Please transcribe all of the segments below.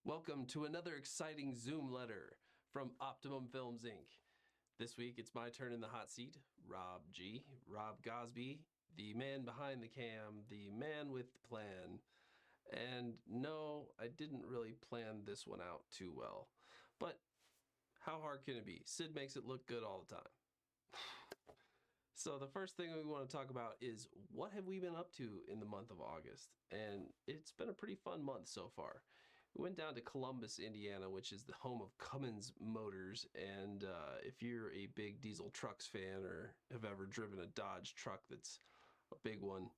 Welcome to another exciting Zoomletter from Optimum Films Inc. This week it's my turn in the hot seat. Rob Gosby, the man behind the cam, the man with the plan. And no, I didn't really plan this one out too well. But how hard can it be? Sid makes it look good all the time. So the first thing we want to talk about is what have we been up to in the month of August? And it's been a pretty fun month so far. We went down to Columbus, Indiana, which is the home of Cummins Motors. And if you're a big diesel trucks fan or have ever driven a Dodge truck that's a big one,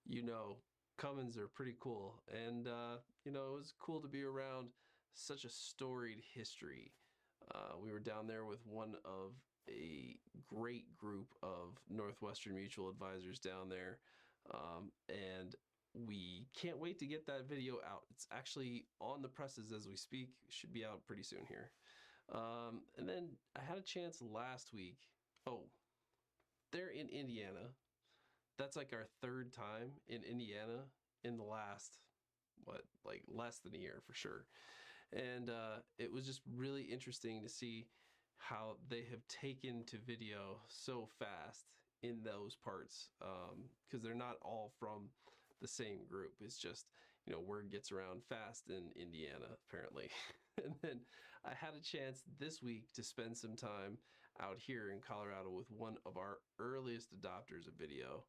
you know Cummins are pretty cool. And, it was cool to be around such a storied history. We were down there with one of a great group of Northwestern Mutual advisors down there. And we can't wait to get that video out. It's actually on the presses as we speak. It should be out pretty soon here. And then I had a chance last week. Oh, they're in Indiana. That's like our third time in Indiana in the last, less than a year for sure. And it was just really interesting to see how they have taken to video so fast in those parts, because they're not all from the same group. It's just, word gets around fast in Indiana, apparently. And then I had a chance this week to spend some time out here in Colorado with one of our earliest adopters of video.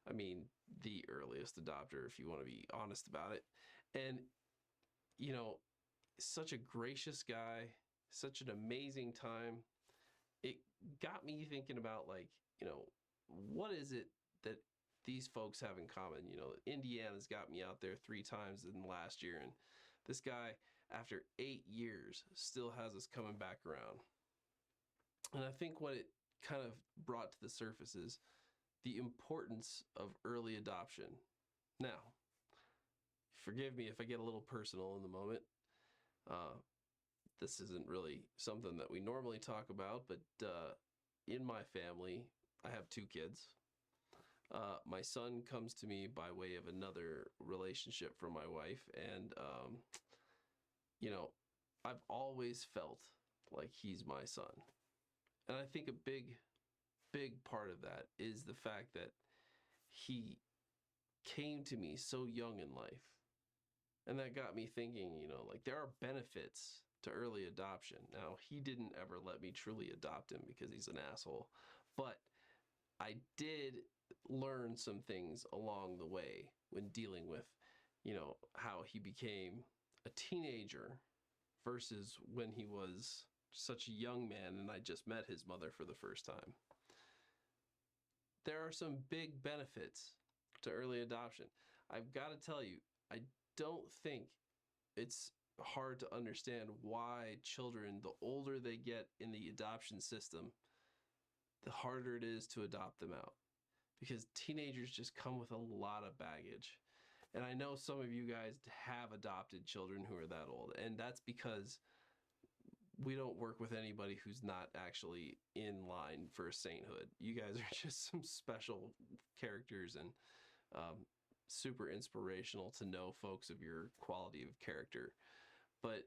I mean, the earliest adopter, if you want to be honest about it. And, such a gracious guy, such an amazing time. It got me thinking about, what is it that these folks have in common? Indiana's got me out there 3 times in the last year, and this guy, after 8 years, still has us coming back around. And I think what it kind of brought to the surface is the importance of early adoption. Now, forgive me if I get a little personal in the moment. This isn't really something that we normally talk about, but in my family, I have 2 kids. My son comes to me by way of another relationship from my wife, and I've always felt like he's my son. And I think a big part of that is the fact that he came to me so young in life. And that got me thinking, there are benefits to early adoption. Now, he didn't ever let me truly adopt him because he's an asshole, but I did learn some things along the way when dealing with, how he became a teenager versus when he was such a young man and I just met his mother for the first time. There are some big benefits to early adoption. I've got to tell you, I don't think it's hard to understand why children, the older they get in the adoption system, the harder it is to adopt them out. Because teenagers just come with a lot of baggage. And I know some of you guys have adopted children who are that old, and that's because we don't work with anybody who's not actually in line for sainthood. You guys are just some special characters, and super inspirational to know folks of your quality of character. But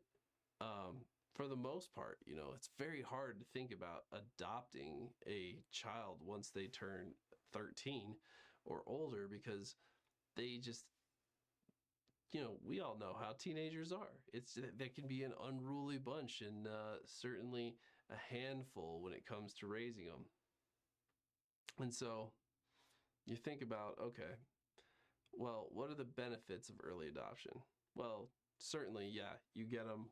for the most part, it's very hard to think about adopting a child once they turn 13 or older, because they just, we all know how teenagers are. They can be an unruly bunch, and certainly a handful when it comes to raising them. And so you think about, okay, well, what are the benefits of early adoption? Well, certainly, yeah, you get them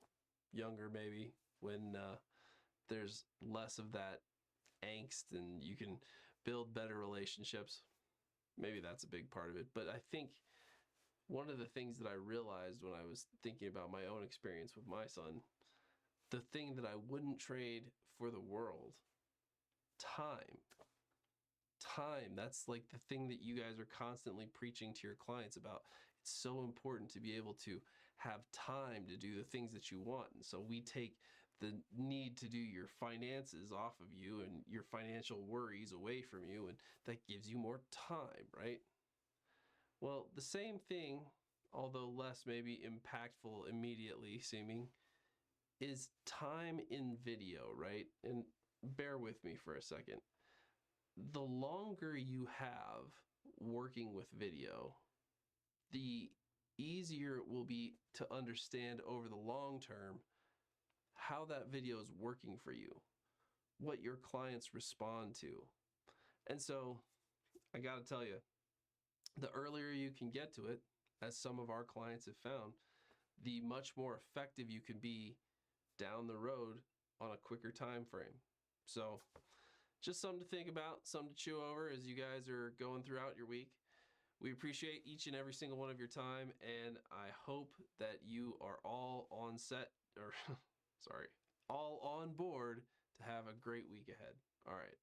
younger maybe when there's less of that angst and you can build better relationships. Maybe that's a big part of it. But I think one of the things that I realized when I was thinking about my own experience with my son, the thing that I wouldn't trade for the world, time. That's like the thing that you guys are constantly preaching to your clients about. It's so important to be able to have time to do the things that you want. And so we take the need to do your finances off of you and your financial worries away from you, and that gives you more time, right? Well, the same thing although less maybe impactful immediately seeming, is time in video, right? And bear with me for a second. The longer you have working with video, the easier it will be to understand over the long term how that video is working for you, what your clients respond to. And so I got to tell you, the earlier you can get to it, as some of our clients have found, the much more effective you can be down the road on a quicker time frame. So just something to think about, something to chew over as you guys are going throughout your week. We appreciate each and every single one of your time, and I hope that you are all on set, or sorry, all on board to have a great week ahead. All right.